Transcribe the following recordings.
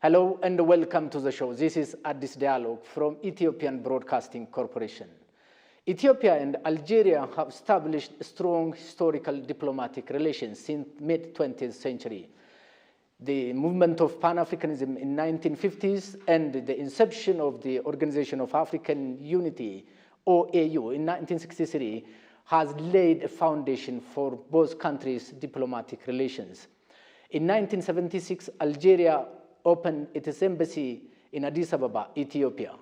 Hello and welcome to the show. This is Addis Dialogue from Ethiopian Broadcasting Corporation. Ethiopia and Algeria have established strong historical diplomatic relations since mid-20th century. The movement of Pan-Africanism in 1950s and the inception of the Organization of African Unity, OAU, in 1963 has laid a foundation for both countries' diplomatic relations. In 1976, Algeria opened its embassy in Addis Ababa, Ethiopia.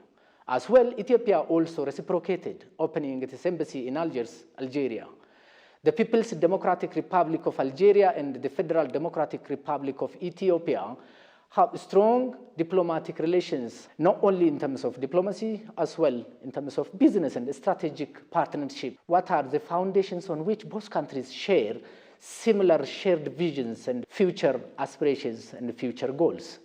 As well, Ethiopia also reciprocated, opening its embassy in Algiers, Algeria. The People's Democratic Republic of Algeria and the Federal Democratic Republic of Ethiopia have strong diplomatic relations, not only in terms of diplomacy, as well in terms of business and strategic partnership. What are the foundations on which both countries share similar shared visions and future aspirations and future goals?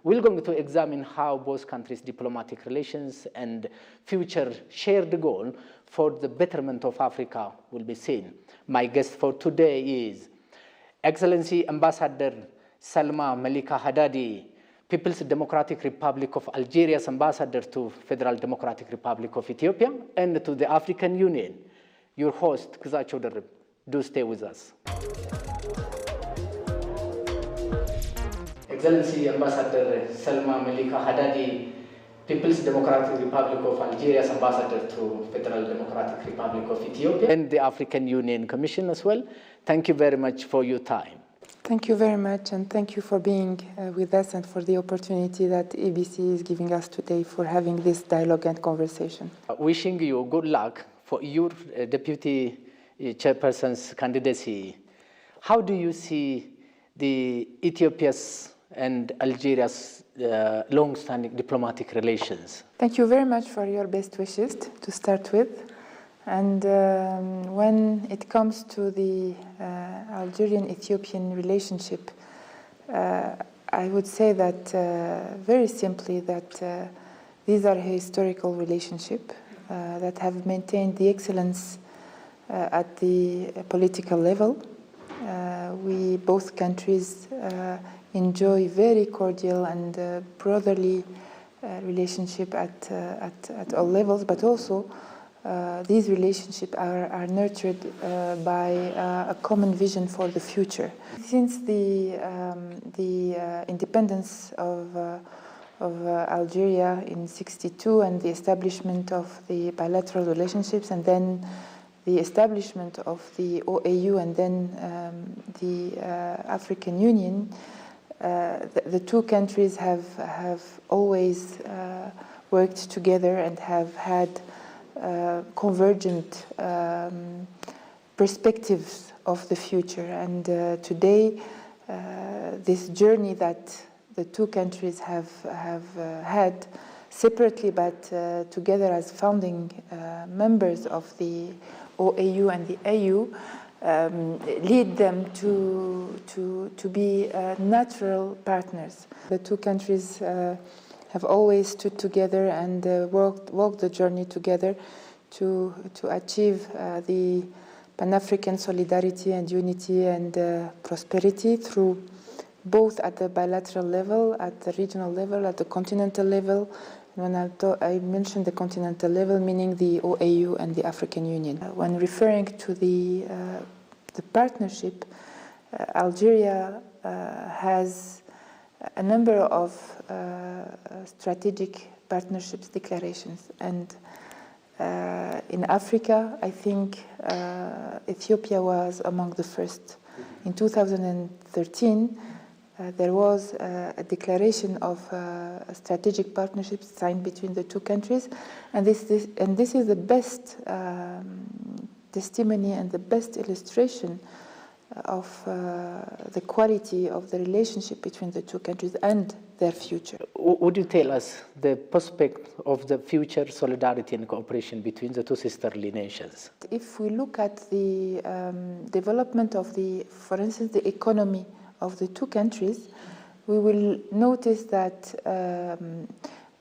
We're going to examine how both countries' diplomatic relations and future shared goal for the betterment of Africa will be seen. My guest for today is Excellency Ambassador Salma Malika Haddadi, People's Democratic Republic of Algeria's ambassador to Federal Democratic Republic of Ethiopia and to the African Union. Your host, Kzacho Derib. Do stay with us. Excellency Ambassador Salma Malika Haddadi, People's Democratic Republic of Algeria's ambassador to Federal Democratic Republic of Ethiopia and the African Union Commission as well. Thank you very much for your time. Thank you very much, and thank you for being with us and for the opportunity that EBC is giving us today for having this dialogue and conversation. Wishing you good luck for your deputy chairperson's candidacy. How do you see the Ethiopia's and Algeria's long-standing diplomatic relations? Thank you very much for your best wishes to start with. And when it comes to the Algerian-Ethiopian relationship, I would say that very simply that these are a historical relationship that have maintained the excellence at the political level. We, both countries, enjoy very cordial and brotherly relationship at all levels, but also these relationships are nurtured by a common vision for the future. Since the independence of Algeria in '62 and the establishment of the bilateral relationships, and then the establishment of the OAU and then the African Union, the two countries have always worked together and have had convergent perspectives of the future. And today, this journey that the two countries have had separately but together as founding members of the OAU and the AU lead them to be natural partners. The two countries have always stood together and walked the journey together to achieve the Pan-African solidarity and unity and prosperity through both at the bilateral level, at the regional level, at the continental level. When I mentioned the continental level, meaning the OAU and the African Union. When referring to the partnership, Algeria has a number of strategic partnerships declarations, and in Africa, I think Ethiopia was among the first. In 2013, there was a declaration of strategic partnerships signed between the two countries, and this is the best testimony and the best illustration of the quality of the relationship between the two countries and their future. Would you tell us the prospect of the future solidarity and cooperation between the two sisterly nations? If we look at the development of for instance, the economy of the two countries, we will notice that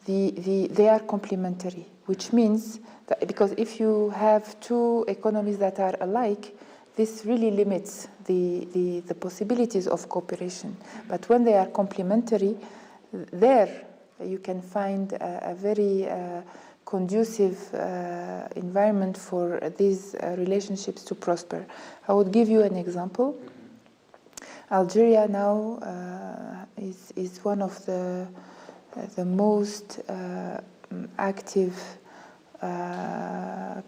they are complementary, which means that because if you have two economies that are alike, this really limits the possibilities of cooperation. But when they are complementary, there you can find a very conducive environment for these relationships to prosper. I would give you an example. Algeria now is one of the most active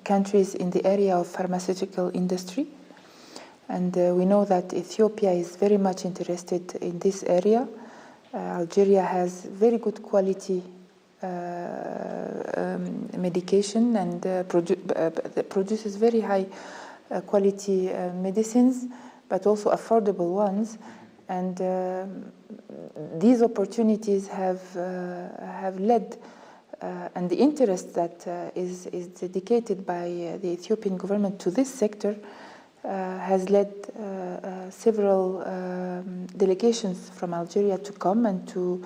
countries in the area of pharmaceutical industry. And we know that Ethiopia is very much interested in this area. Algeria has very good quality medication and produces very high quality medicines, but also affordable ones. And these opportunities have led, and the interest that is dedicated by the Ethiopian government to this sector has led several delegations from Algeria to come and to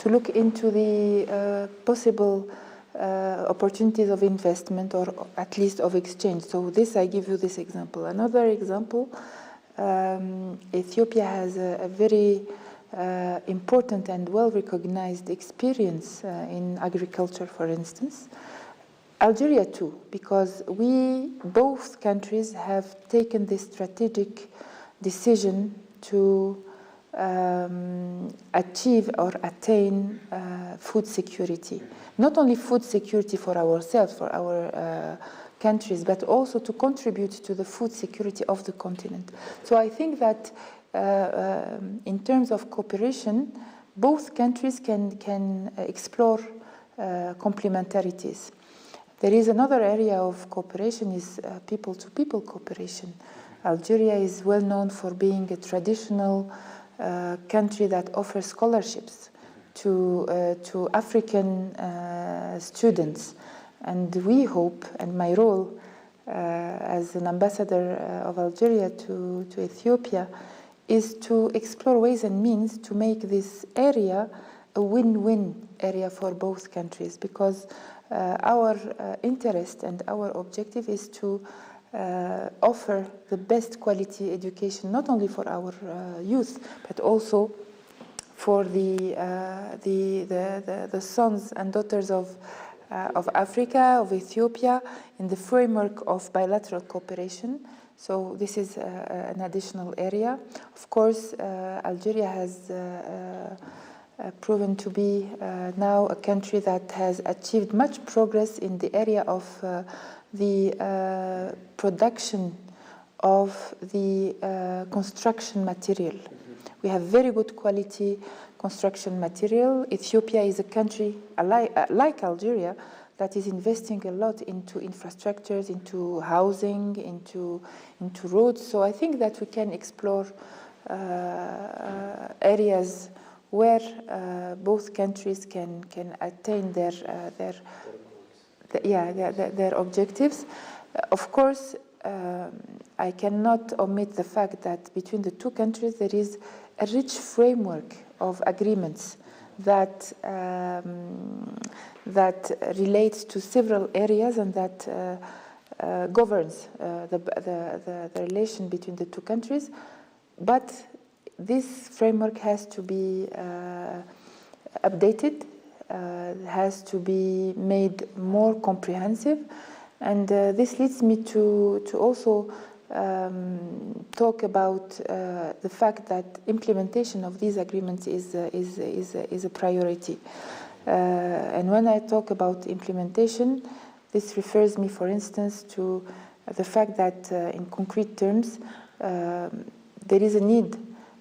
look into the possible opportunities of investment, or at least of exchange. So I give you this example. Another example, Ethiopia has a very important and well-recognized experience in agriculture, for instance. Algeria too, because both countries have taken this strategic decision to achieve or attain food security. Not only food security for ourselves, for our countries, but also to contribute to the food security of the continent. So I think that in terms of cooperation, both countries can explore complementarities. There is another area of cooperation, is people-to-people cooperation. Algeria is well known for being a traditional country that offers scholarships to African students. And we hope, and my role as an ambassador of Algeria to Ethiopia, is to explore ways and means to make this area a win-win area for both countries, because our interest and our objective is to offer the best quality education, not only for our youth, but also for the sons and daughters of Africa, of Ethiopia, in the framework of bilateral cooperation. So this is an additional area. Of course, Algeria has proven to be now a country that has achieved much progress in the area of the production of the construction material. We have very good quality construction material. Ethiopia is a country, like Algeria, that is investing a lot into infrastructures, into housing, into roads. So I think that we can explore areas where both countries can attain their objectives. Of course, I cannot omit the fact that between the two countries there is a rich framework of agreements that relates to several areas, and that governs the relation between the two countries. But this framework has to be updated, has to be made more comprehensive, and this leads me to also talk about the fact that implementation of these agreements is a priority. And when I talk about implementation, this refers me, for instance, to the fact that in concrete terms, there is a need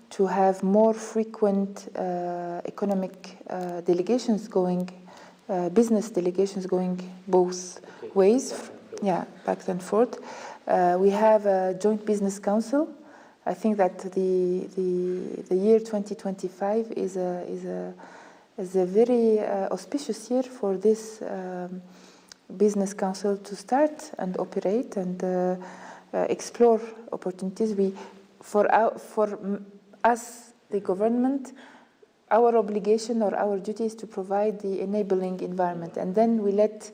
to have more frequent economic delegations going, business delegations going both ways, back and forth. We have a joint business council. I think that the year 2025 is a very auspicious year for this business council to start and operate and explore opportunities. For us, the government, our obligation or our duty is to provide the enabling environment, and then we let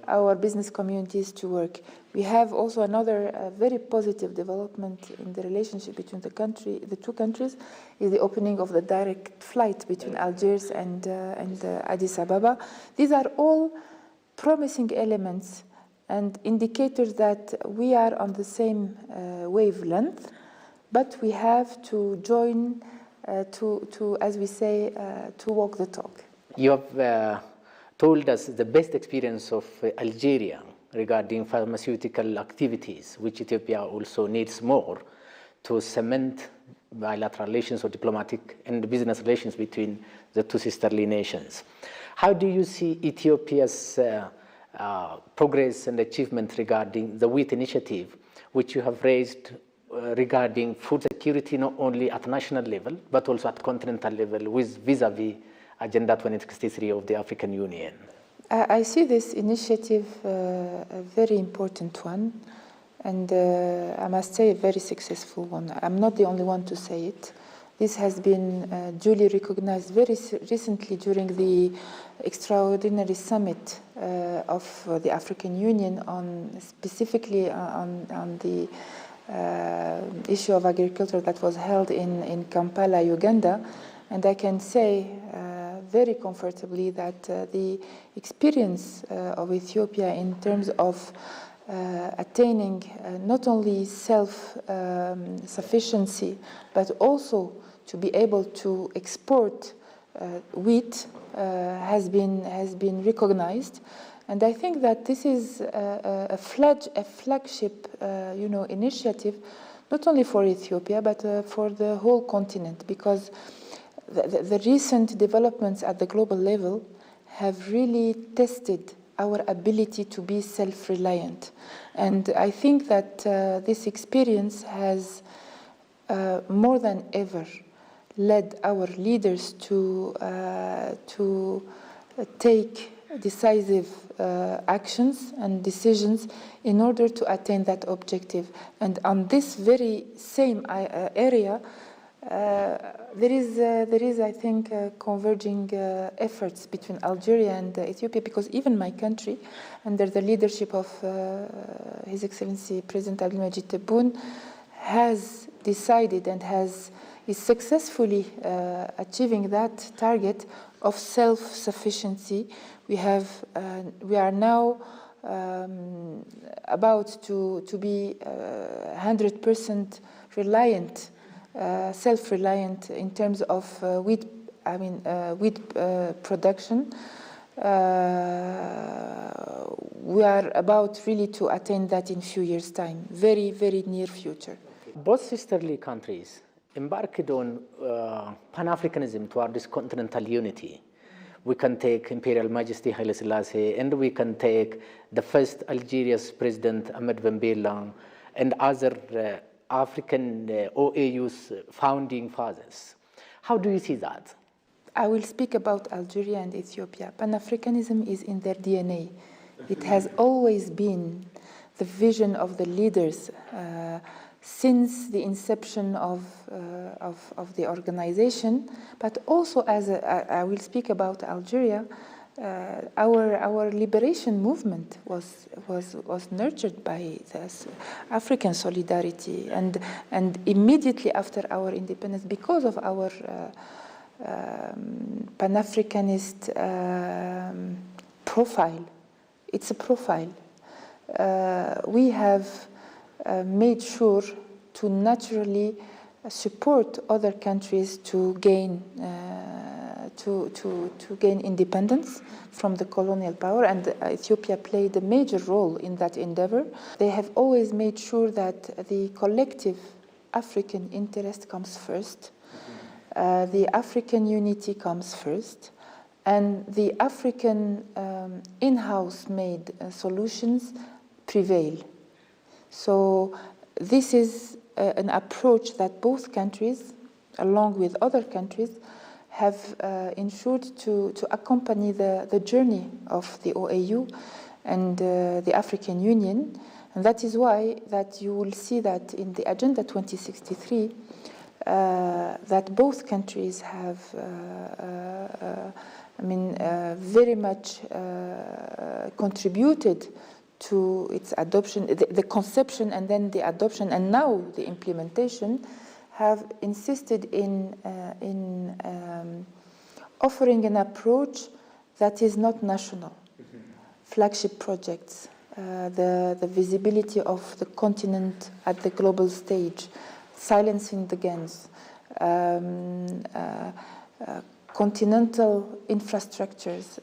our business communities to work. We have also another very positive development in the relationship between the two countries, is the opening of the direct flight between Algiers and Addis Ababa. These are all promising elements and indicators that we are on the same wavelength, but we have to join to, as we say, to walk the talk. You have told us the best experience of Algeria regarding pharmaceutical activities, which Ethiopia also needs more to cement bilateral relations or diplomatic and business relations between the two sisterly nations. How do you see Ethiopia's progress and achievement regarding the wheat initiative, which you have raised regarding food security, not only at national level, but also at continental level with vis-a-vis Agenda 2063 of the African Union? I see this initiative a very important one, and I must say a very successful one. I'm not the only one to say it. This has been duly recognized very recently during the extraordinary summit of the African Union specifically on the issue of agriculture that was held in Kampala, Uganda. And I can say very comfortably that the experience of Ethiopia in terms of attaining not only self-sufficiency, but also to be able to export wheat has been recognized. And I think that this is a flagship initiative, not only for Ethiopia, but for the whole continent, because the recent developments at the global level have really tested our ability to be self-reliant. And I think that this experience has more than ever led our leaders to take decisive actions and decisions in order to attain that objective. And on this very same area, there is, I think, converging efforts between Algeria and Ethiopia, because even my country, under the leadership of His Excellency President Abdelmajid Tebboune, has decided and is successfully achieving that target of self-sufficiency. We are now about to be 100% reliant. Self-reliant in terms of wheat production. We are about really to attain that in a few years' time, very, very near future. Both sisterly countries embarked on Pan-Africanism toward this continental unity. We can take Imperial Majesty Haile Selassie, and we can take the first Algeria's President Ahmed Ben Bella, and other African OAU's founding fathers. How do you see that? I will speak about Algeria and Ethiopia. Pan-Africanism is in their DNA. It has always been the vision of the leaders since the inception of the organization, but also I will speak about Algeria. Our liberation movement was nurtured by this African solidarity, and immediately after our independence, because of our Pan-Africanist profile. It's a profile. We have made sure to naturally support other countries to gain to gain independence from the colonial power, and Ethiopia played a major role in that endeavor. They have always made sure that the collective African interest comes first, the African unity comes first, and the African in-house made solutions prevail. So this is an approach that both countries, along with other countries, have ensured to accompany the journey of the OAU and the African Union. And that is why that you will see that in the Agenda 2063, that both countries have I mean, very much contributed to its adoption, the conception and then the adoption and now the implementation, have insisted in offering an approach that is not national. Flagship projects, the visibility of the continent at the global stage, silencing the guns, continental infrastructures,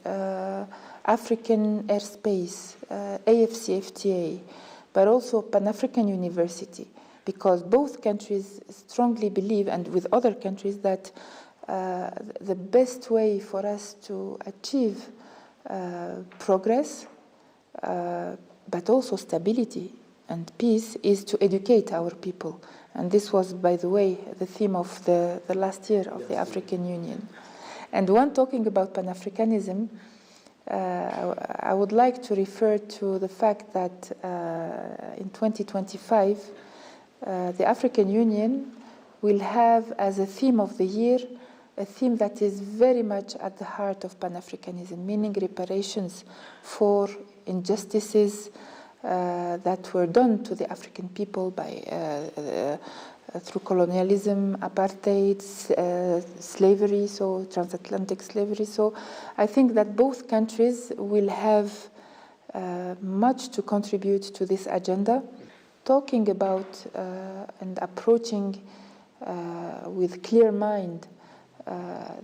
African airspace, AFCFTA, but also Pan-African University, because both countries strongly believe, and with other countries, that the best way for us to achieve progress, but also stability and peace, is to educate our people. And this was, by the way, the theme of the last year of the African Union. And when talking about Pan-Africanism, I would like to refer to the fact that in 2025, the African Union will have as a theme of the year a theme that is very much at the heart of Pan-Africanism, meaning reparations for injustices that were done to the African people by through colonialism, apartheid, slavery, so transatlantic slavery. So I think that both countries will have much to contribute to this agenda, talking about and approaching with clear mind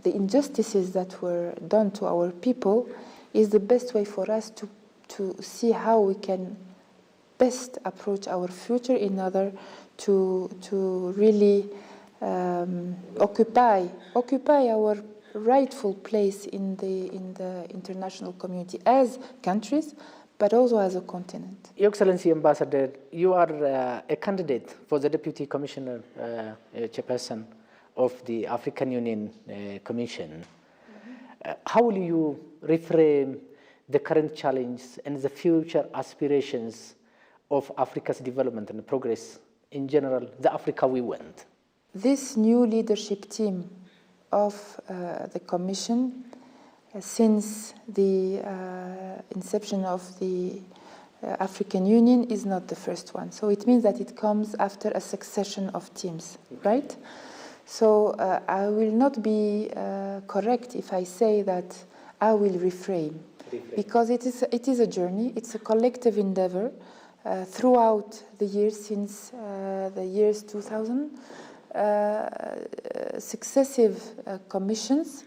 the injustices that were done to our people is the best way for us to see how we can best approach our future in order to really occupy our rightful place in the international community as countries, but also as a continent. Your Excellency Ambassador, you are a candidate for the Deputy Commissioner Chairperson of the African Union Commission. How will you reframe the current challenges and the future aspirations of Africa's development and progress in general, the Africa we want? This new leadership team of the Commission, since the inception of the African Union, is not the first one. So it means that it comes after a succession of teams, right? So I will not be correct if I say that I will reframe, because it is a journey, it's a collective endeavor throughout the years since the years 2000. Successive commissions,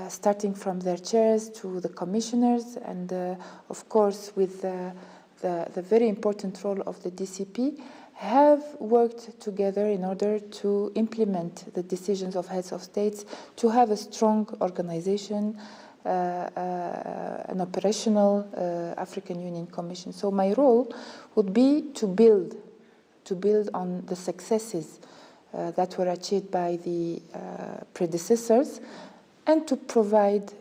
starting from their chairs to the commissioners, and of course with the very important role of the DCP, have worked together in order to implement the decisions of heads of states, to have a strong organization, an operational African Union Commission. So my role would be to build on the successes that were achieved by the predecessors, and to provide,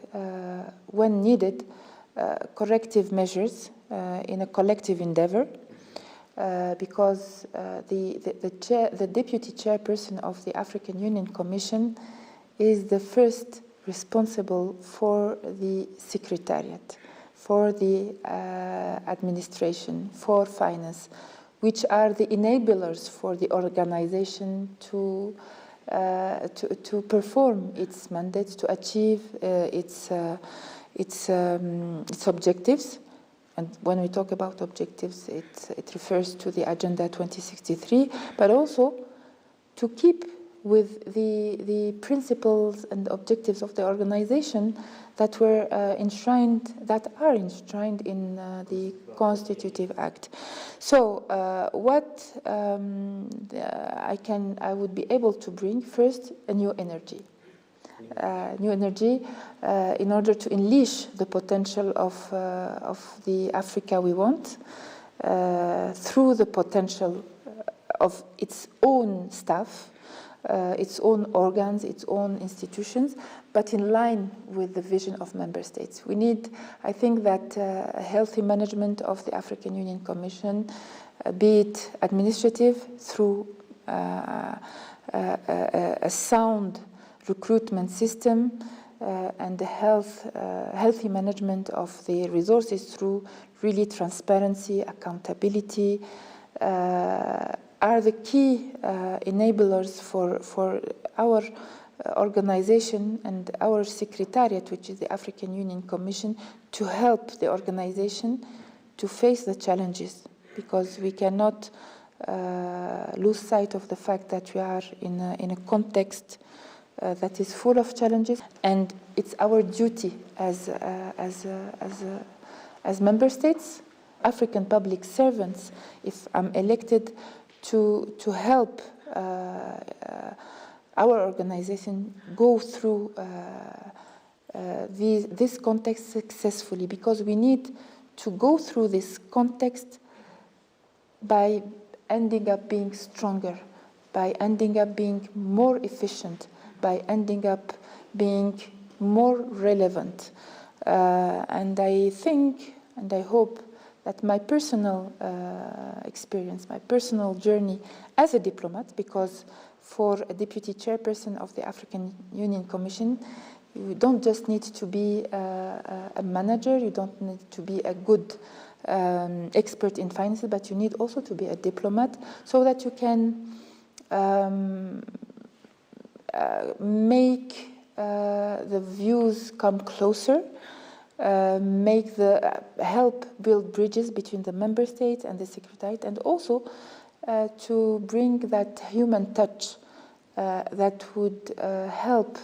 when needed, corrective measures in a collective endeavor, because the deputy chairperson of the African Union Commission is the first responsible for the secretariat, for the administration, for finance, which are the enablers for the organization to perform its mandates, to achieve its objectives. And when we talk about objectives, it refers to the Agenda 2063, but also to keep with the principles and objectives of the organization that were enshrined in the Constitutive Act. So what I would be able to bring, first, a new energy. In order to unleash the potential of the Africa we want, through the potential of its own staff, its own organs, its own institutions, but in line with the vision of member states. We need, I think, that a healthy management of the African Union Commission, be it administrative through a sound recruitment system, and the healthy management of the resources through really transparency, accountability, are the key enablers for our organization and our secretariat, which is the African Union Commission, to help the organization to face the challenges, because we cannot lose sight of the fact that we are in a context that is full of challenges, and it's our duty as member states, African public servants, if I'm elected, to help our organization go through this context successfully, because we need to go through this context by ending up being stronger, by ending up being more efficient, by ending up being more relevant. And I think, and I hope, that my personal experience, my personal journey as a diplomat, because for a deputy chairperson of the African Union Commission, you don't just need to be a manager, you don't need to be a good expert in finance, but you need also to be a diplomat, so that you can make the views come closer, help build bridges between the member states and the secretariat, and also to bring that human touch that would help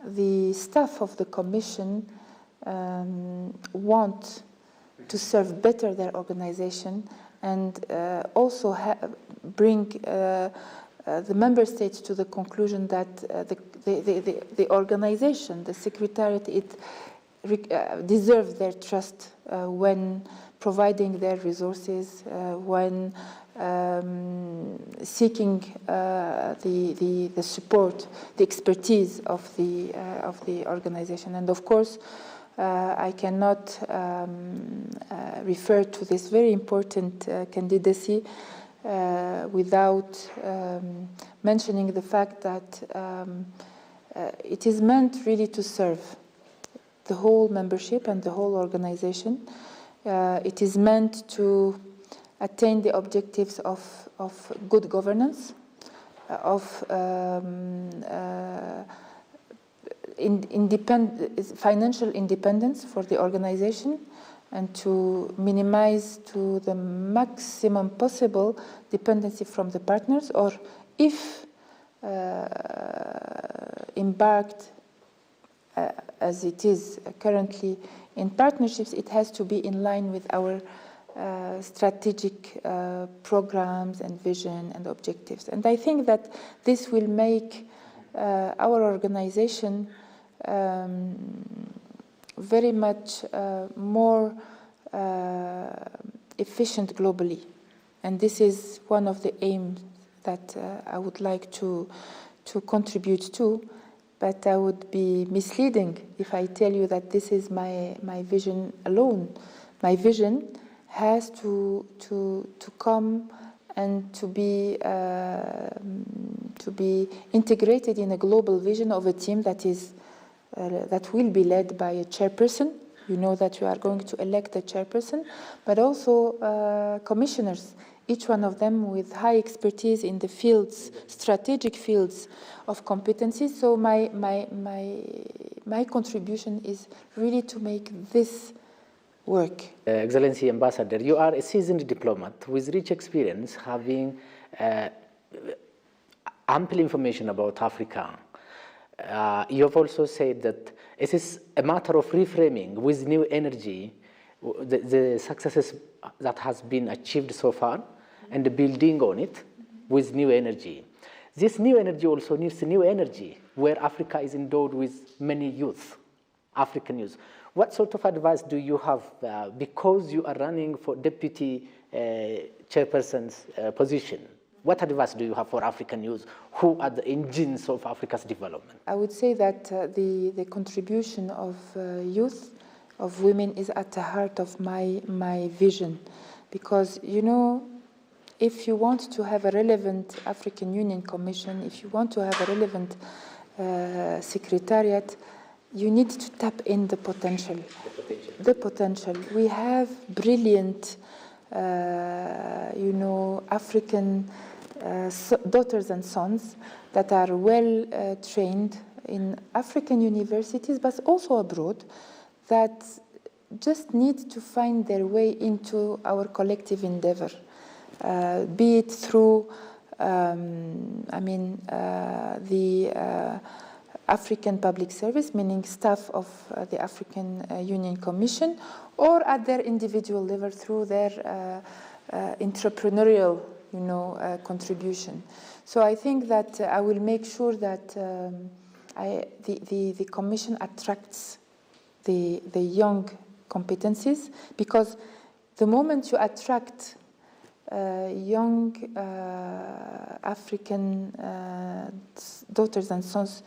the staff of the Commission want to serve better their organization, and also bring the member states to the conclusion that the organization, the secretariat, deserves their trust when providing their resources, when seeking the support, the expertise of the organization. And of course, I cannot refer to this very important candidacy without mentioning the fact that it is meant really to serve the whole membership and the whole organization. It is meant to attain the objectives of good governance, of financial independence for the organization, and to minimize to the maximum possible dependency from the partners, or if embarked as it is currently in partnerships, it has to be in line with our strategic programs and vision and objectives. And I think that this will make our organization very much more efficient globally. And this is one of the aims that I would like to contribute to. But I would be misleading if I tell you that this is my vision alone. My vision has to come and to be integrated in a global vision of a team that will be led by a chairperson. You know that you are going to elect a chairperson, but also commissioners, each one of them with high expertise in the fields, strategic fields of competencies. So my contribution is really to make this work. Excellency Ambassador, you are a seasoned diplomat with rich experience, having ample information about Africa. You have also said that it is a matter of reframing with new energy the successes that has been achieved so far, and building on it with new energy. This new energy also needs new energy, where Africa is endowed with many youth, African youth. What sort of advice do you have, because you are running for deputy chairperson's position? What advice do you have for African youth, who are the engines of Africa's development? I would say that the contribution of youth, of women, is at the heart of my vision. Because, you know, if you want to have a relevant African Union Commission, if you want to have a relevant secretariat, you need to tap in the potential. The potential. We have brilliant, African daughters and sons that are well trained in African universities, but also abroad, that just need to find their way into our collective endeavor, be it through, the African Public Service, meaning staff of the African Union Commission, or at their individual level through their entrepreneurial, contribution. So I think that I will make sure that the Commission attracts the young competencies, because the moment you attract young African daughters and sons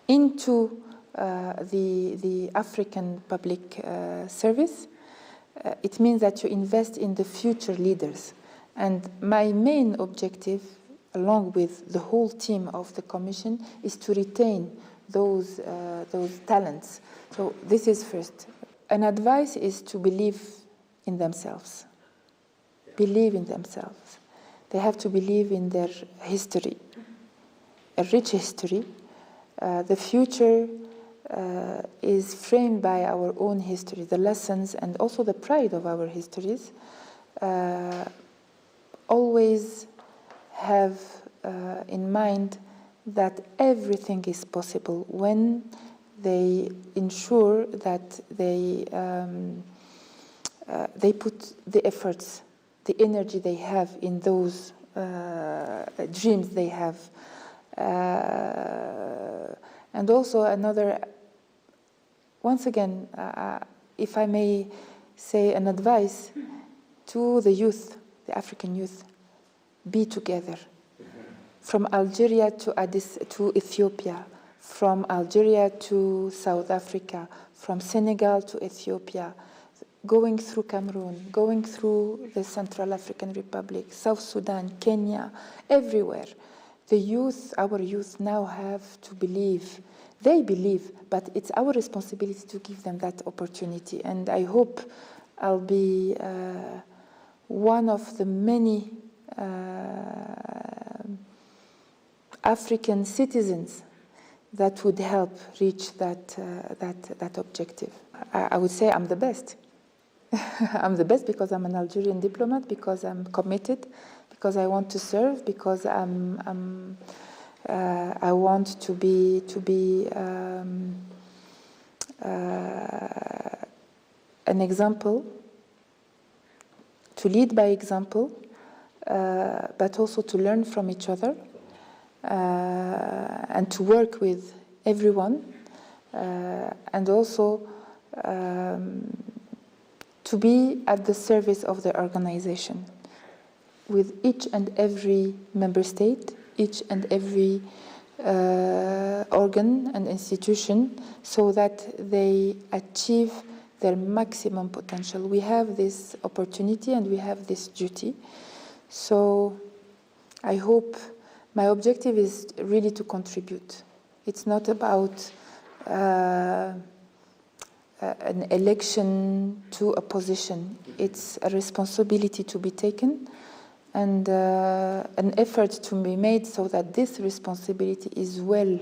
into the African public service, it means that you invest in the future leaders. And my main objective, along with the whole team of the Commission, is to retain those talents. So this is first. An advice is to believe in themselves. Believe in themselves. They have to believe in their history, a rich history. The future is framed by our own history, the lessons and also the pride of our histories. Always have in mind that everything is possible when they ensure that they put the efforts, the energy they have in those dreams they have. And also once again, if I may say an advice to the youth, the African youth, be together. From Algeria to Ethiopia, from Algeria to South Africa, from Senegal to Ethiopia, going through Cameroon, going through the Central African Republic, South Sudan, Kenya, everywhere. The youth, our youth now have to believe. They believe, but it's our responsibility to give them that opportunity. And I hope I'll be one of the many African citizens that would help reach that objective. I would say I'm the best. I'm the best because I'm an Algerian diplomat, because I'm committed, because I want to serve, because I want to be an example, to lead by example, but also to learn from each other, and to work with everyone, and also to be at the service of the organization with each and every member state, each and every organ and institution, so that they achieve their maximum potential. We have this opportunity and we have this duty. So I hope my objective is really to contribute. It's not about an election to a position. It's a responsibility to be taken and an effort to be made so that this responsibility is well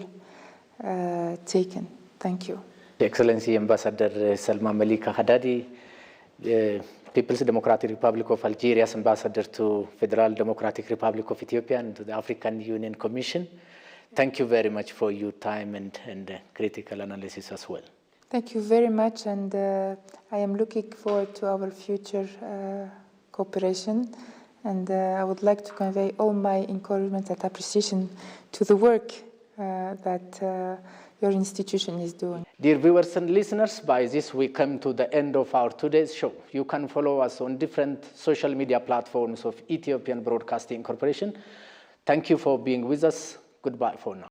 taken. Thank you. Excellency Ambassador Salma Malika Haddadi, People's Democratic Republic of Algeria's ambassador to Federal Democratic Republic of Ethiopia and to the African Union Commission. Thank you very much for your time and critical analysis as well. Thank you very much, and I am looking forward to our future cooperation. And I would like to convey all my encouragement and appreciation to the work that your institution is doing. Dear viewers and listeners, by this we come to the end of our today's show. You can follow us on different social media platforms of Ethiopian Broadcasting Corporation. Thank you for being with us. Goodbye for now.